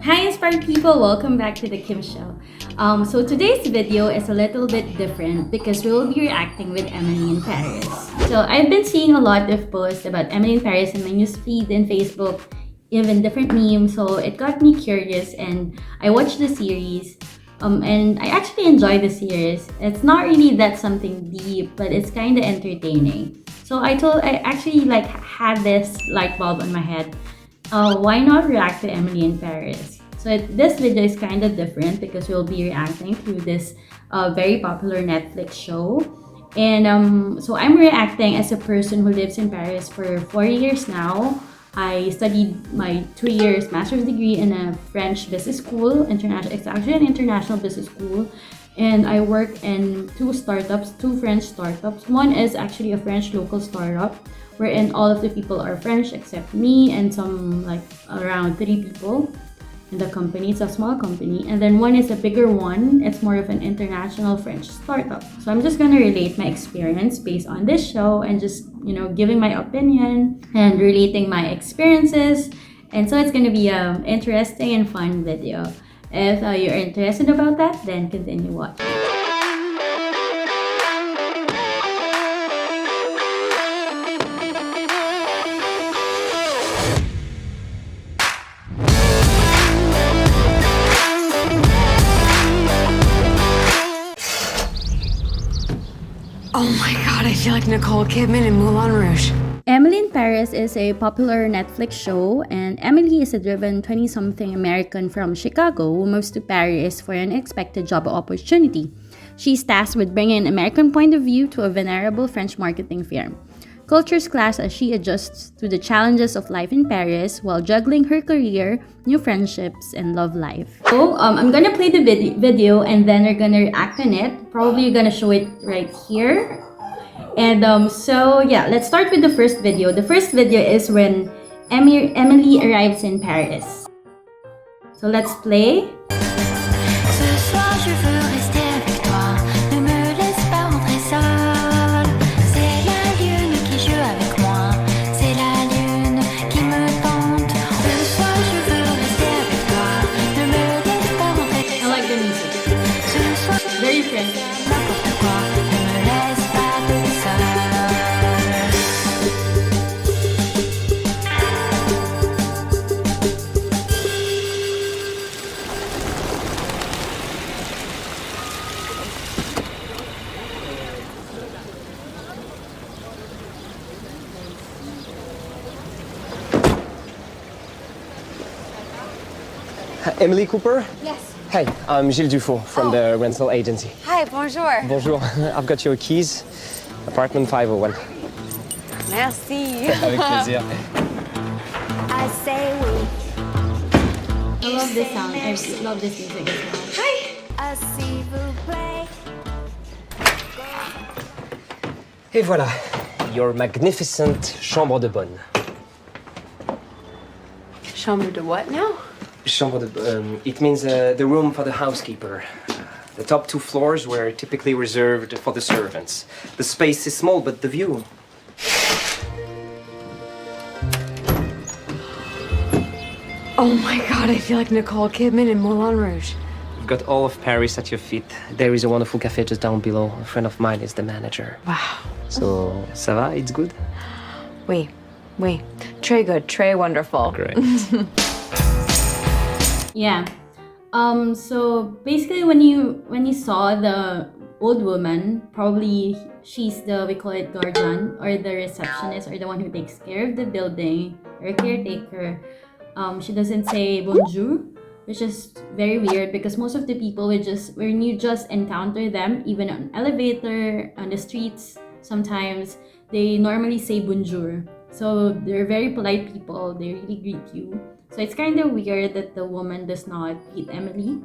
Hi inspired people, welcome back to the Kim Show. So today's video is a little bit different because we will be reacting with Emily in Paris. So I've been seeing a lot of posts about Emily in Paris in my newsfeed and Facebook, even different memes, so it got me curious and I watched the series. And I actually enjoy the series. It's not really that something deep, but it's kind of entertaining. So I actually had this light bulb on my head. Why not react to Emily in Paris? So this video is kind of different because we'll be reacting to this very popular Netflix show. And so I'm reacting as a person who lives in Paris for 4 years now. I studied my 2 years master's degree in a French business school. It's actually an international business school. And I work in two French startups. One is actually a French local startup, wherein all of the people are French except me and some around 3 people in the company. It's a small company. And then one is a bigger one. It's more of an international French startup. So I'm just gonna relate my experience based on this show and just, giving my opinion and relating my experiences. And so it's gonna be an interesting and fun video. If you're interested about that, then continue watching. Oh my god, I feel like Nicole Kidman in Moulin Rouge. Emily in Paris is a popular Netflix show, and Emily is a driven 20-something American from Chicago who moves to Paris for an unexpected job opportunity. She's tasked with bringing an American point of view to a venerable French marketing firm. Cultures clash as she adjusts to the challenges of life in Paris while juggling her career, new friendships, and love life. So I'm gonna play the video and then we're gonna react on it. Probably gonna show it right here. And so yeah, let's start with the first video. The first video is when Emily arrives in Paris. So let's play. I like the music. Very friendly. Emily Cooper? Yes. Hey, I'm Gilles Dufault from the rental agency. Hi, bonjour. Bonjour, I've got your keys. Apartment 501. Merci. Avec plaisir. I say oui. I love this sound. I love this music as well. Hi. S'il vous plaît. Et voilà, your magnificent chambre de bonne. Chambre de what now? Chambre de it means the room for the housekeeper. The top 2 floors were typically reserved for the servants. The space is small, but the view. Oh my god, I feel like Nicole Kidman in Moulin Rouge. You've got all of Paris at your feet. There is a wonderful cafe just down below. A friend of mine is the manager. Wow. So, ça va? It's good? Oui. Très good, très wonderful. Great. Yeah. So basically when you saw the old woman, probably she's we call it guardian or the receptionist or the one who takes care of the building or a caretaker. She doesn't say bonjour, which is very weird because most of the people when you just encounter them, even on elevator, on the streets, sometimes they normally say bonjour. So they're very polite people, they really greet you. So it's kind of weird that the woman does not greet Emily.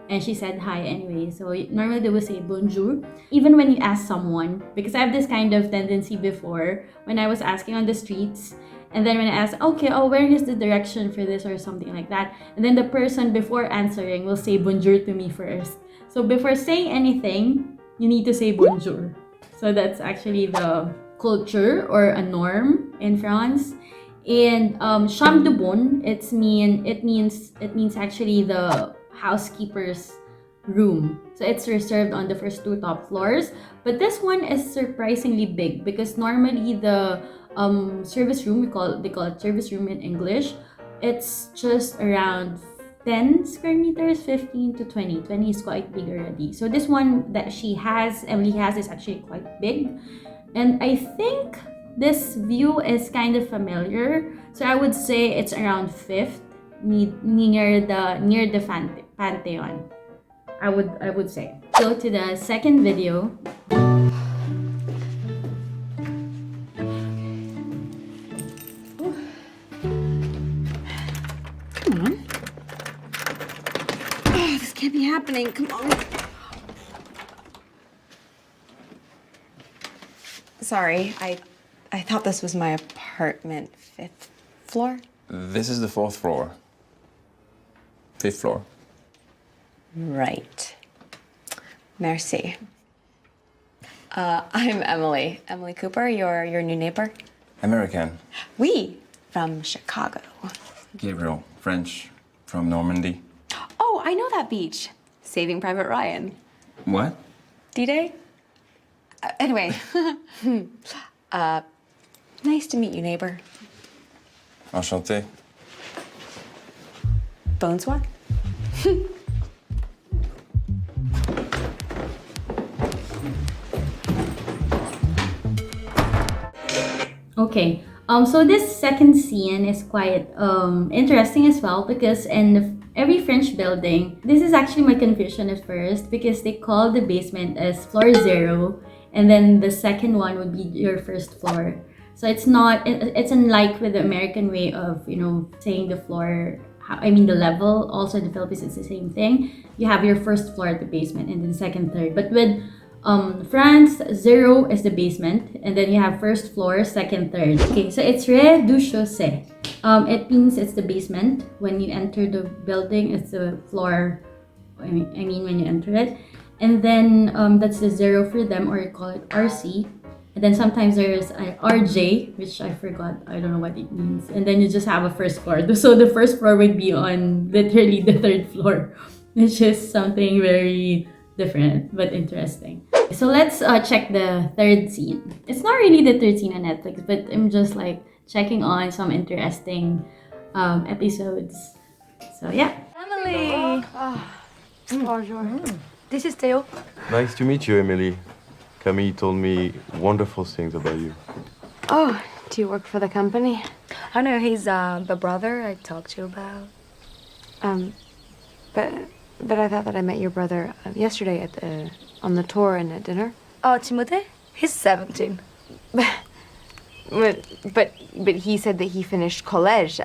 And she said hi anyway. So normally they would say bonjour. Even when you ask someone, because I have this kind of tendency before, when I was asking on the streets, and then when I ask, okay, where is the direction for this or something like that? And then the person before answering will say bonjour to me first. So before saying anything, you need to say bonjour. So that's actually the culture or a norm in France. And chambre de bonne, it means actually the housekeeper's room. So it's reserved on the first two top floors. But this one is surprisingly big because normally the service room, they call it service room in English, it's just around 10 square meters, 15 to 20. 20 is quite big already. So this one that Emily has, is actually quite big. And I think this view is kind of familiar. So I would say it's around 5th, near the Pantheon. I would say. Go to the second video. Come on. Oh, this can't be happening. Come on. Sorry, I thought this was my apartment. 5th floor? This is the 4th floor. 5th floor. Right. Merci. I'm Emily. Emily Cooper, your new neighbor. American. We from Chicago. Gabriel, French, from Normandy. Oh, I know that beach. Saving Private Ryan. What? D-Day? Anyway. Nice to meet you, neighbor. Enchanté. Bonsoir. Okay. So this second scene is quite interesting as well because in every French building, this is actually my confusion at first because they call the basement as floor 0, and then the second one would be your first floor. So it's unlike with the American way of, saying the floor, the level. Also in the Philippines, it's the same thing. You have your first floor at the basement and then second, third. But with France, 0 is the basement, and then you have first floor, second, third. Okay, so it's rez-de-chaussée. It means it's the basement. When you enter the building, it's the floor. When you enter it, and then that's the 0 for them, or you call it RC. And then sometimes there's an RJ, which I forgot. I don't know what it means. And then you just have a first floor. So the first floor would be on literally the 3rd floor, which is something very different but interesting. So let's check the 3rd scene. It's not really the 3rd scene on Netflix, but I'm just like checking on some interesting episodes. So yeah. Emily! Bonjour. This is Theo. Nice to meet you, Emily. Camille told me wonderful things about you. Oh, do you work for the company? I know he's the brother I talked to you about. But I thought that I met your brother yesterday on the tour and at dinner. Oh, Timothy? He's 17. But he said that he finished college.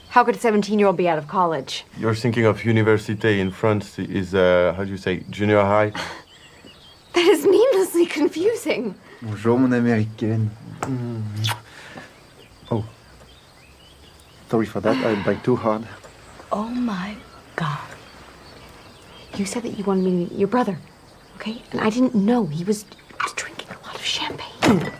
How could a 17-year-old be out of college? You're thinking of université in France is, how do you say, junior high? That is needlessly confusing. Bonjour, mon américaine. Oh. Sorry for that, I bite too hard. Oh my God. You said that you wanted me to meet your brother, okay? And I didn't know he was drinking a lot of champagne.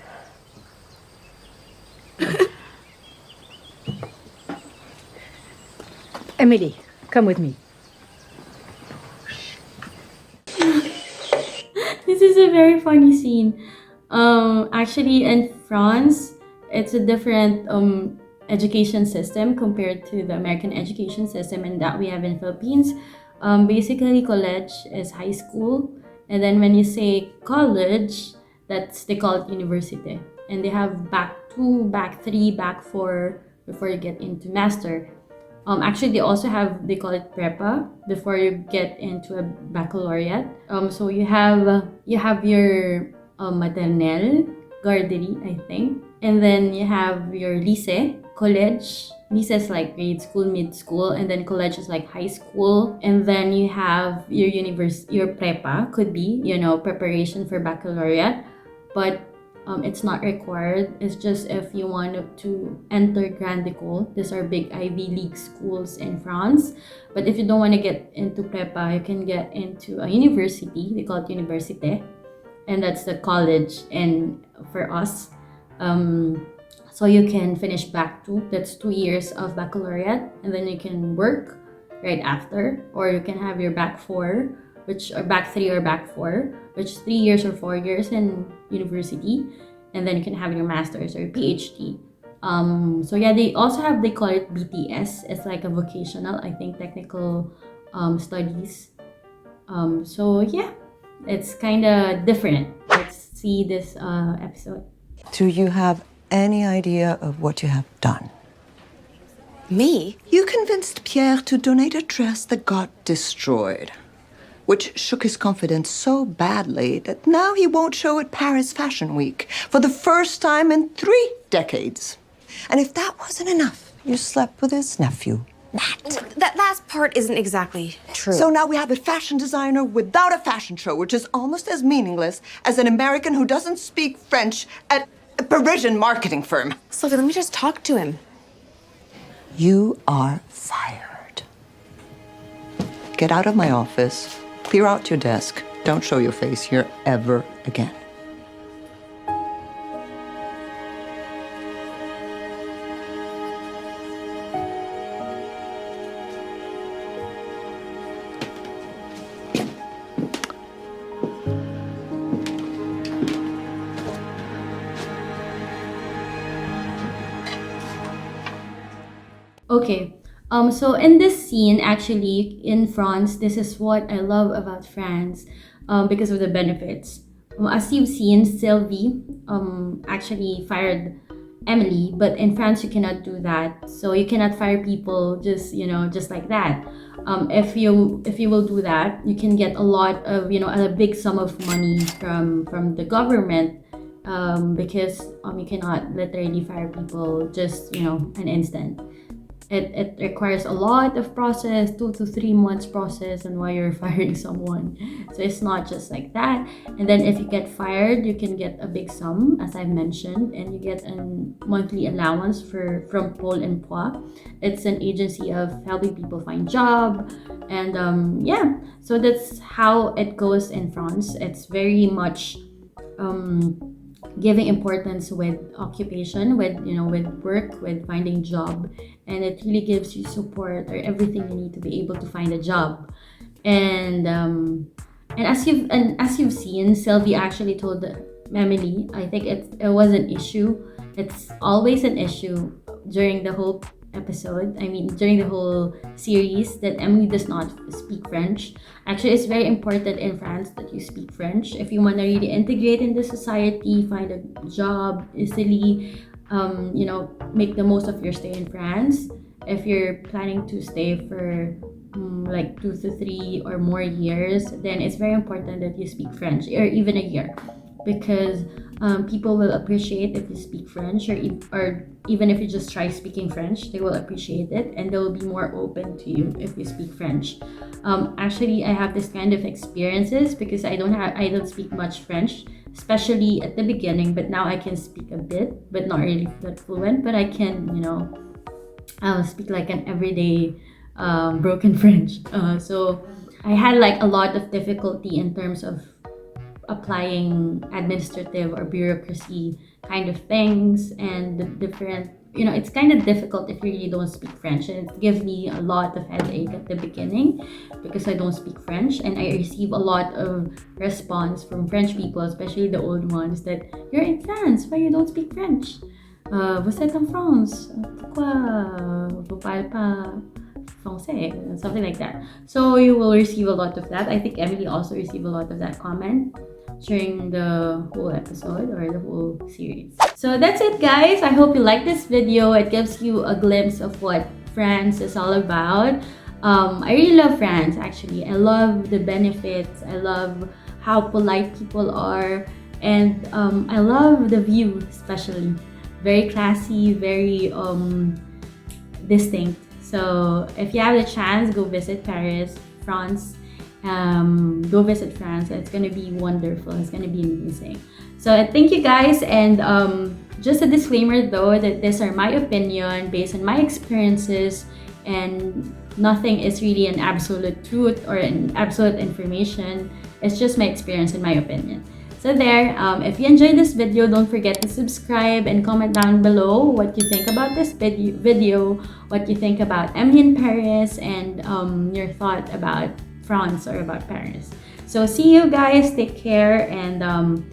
Emily, come with me. This is a very funny scene. Actually, in France, it's a different education system compared to the American education system and that we have in Philippines. Basically, college is high school, and then when you say college, they call it university, and they have back 2, back 3, back 4 before you get into master. Actually, they call it prepa before you get into a baccalaureate. So you have your maternelle, garderie, I think, and then you have your lycée, college. Lycée is like grade school, mid school, and then college is like high school, and then you have your your prepa, could be preparation for baccalaureate, but it's not required. It's just if you want to enter Grande École. These are big Ivy League schools in France. But if you don't want to get into prepa, you can get into a university. They call it université, and that's the college. And for us, So you can finish back 2, that's 2 years of baccalaureate, and then you can work right after, or you can have your back 4, or back 3 or back 4, which is 3 years or 4 years in university, and then you can have your master's or PhD. So yeah, they call it BTS. It's like a vocational, I think, technical studies. So yeah, it's kind of different. Let's see this episode. Do you have any idea of what you have done? Me? You convinced Pierre to donate a dress that got destroyed, which shook his confidence so badly that now he won't show at Paris Fashion Week for the first time in 3 decades. And if that wasn't enough, you slept with his nephew, Matt. That last part isn't exactly true. So now we have a fashion designer without a fashion show, which is almost as meaningless as an American who doesn't speak French at a Parisian marketing firm. Sophie, let me just talk to him. You are fired. Get out of my office, clear out your desk, don't show your face here ever again. Okay, so in this scene, actually, in France, this is what I love about France, because of the benefits. As you've seen, Sylvie actually fired Emily, but in France you cannot do that. So you cannot fire people just like that. If you will do that, you can get a lot of a big sum of money from the government, because you cannot literally fire people just an instant. It requires a lot of process, 2 to 3 months process on why you're firing someone. So it's not just like that. And then if you get fired, you can get a big sum, as I mentioned, and you get a monthly allowance from Pôle Emploi. It's an agency of helping people find job, and yeah. So that's how it goes in France. It's very much giving importance with occupation, with work, with finding job, and it really gives you support or everything you need to be able to find a job. And as you've seen, Sylvie actually told Emily, I think it was an issue. It's always an issue during the whole episode. I mean, during the whole series, that Emily does not speak French. Actually, it's very important in France that you speak French if you want to really integrate in the society, find a job easily, make the most of your stay in France. If you're planning to stay for like 2 to 3 or more years, then it's very important that you speak French, or even a year, because people will appreciate if you speak French, or even if you just try speaking French, they will appreciate it, and they will be more open to you if you speak French. Actually, I have this kind of experiences because I don't speak much French, especially at the beginning, but now I can speak a bit, but not really that fluent, but I can, speak like an everyday broken French. So I had like a lot of difficulty in terms of applying administrative or bureaucracy kind of things, and the different, it's kind of difficult if you really don't speak French, and it gives me a lot of headache at the beginning because I don't speak French, and I receive a lot of response from French people, especially the old ones, that you're in France, why you don't speak French? Vous êtes en France, pourquoi vous parlez pas français? Something like that. So you will receive a lot of that. I think Emily also received a lot of that comment during the whole episode or the whole series. So that's it, guys. I hope you like this video. It gives you a glimpse of what France is all about. I really love France, actually. I love the benefits. I love how polite people are, and I love the view, especially. Very classy, very distinct. So if you have the chance, go visit Paris, France. Go visit France. It's gonna be wonderful. It's gonna be amazing. So thank you, guys, and just a disclaimer though, that these are my opinion based on my experiences, and nothing is really an absolute truth or an absolute information. It's just my experience and my opinion. So there, if you enjoyed this video, don't forget to subscribe and comment down below what you think about this video, what you think about Emily in Paris, and your thought about France or about Paris. So see you guys, take care, and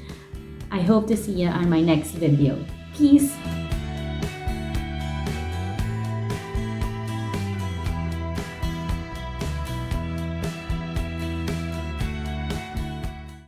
I hope to see you on my next video. Peace!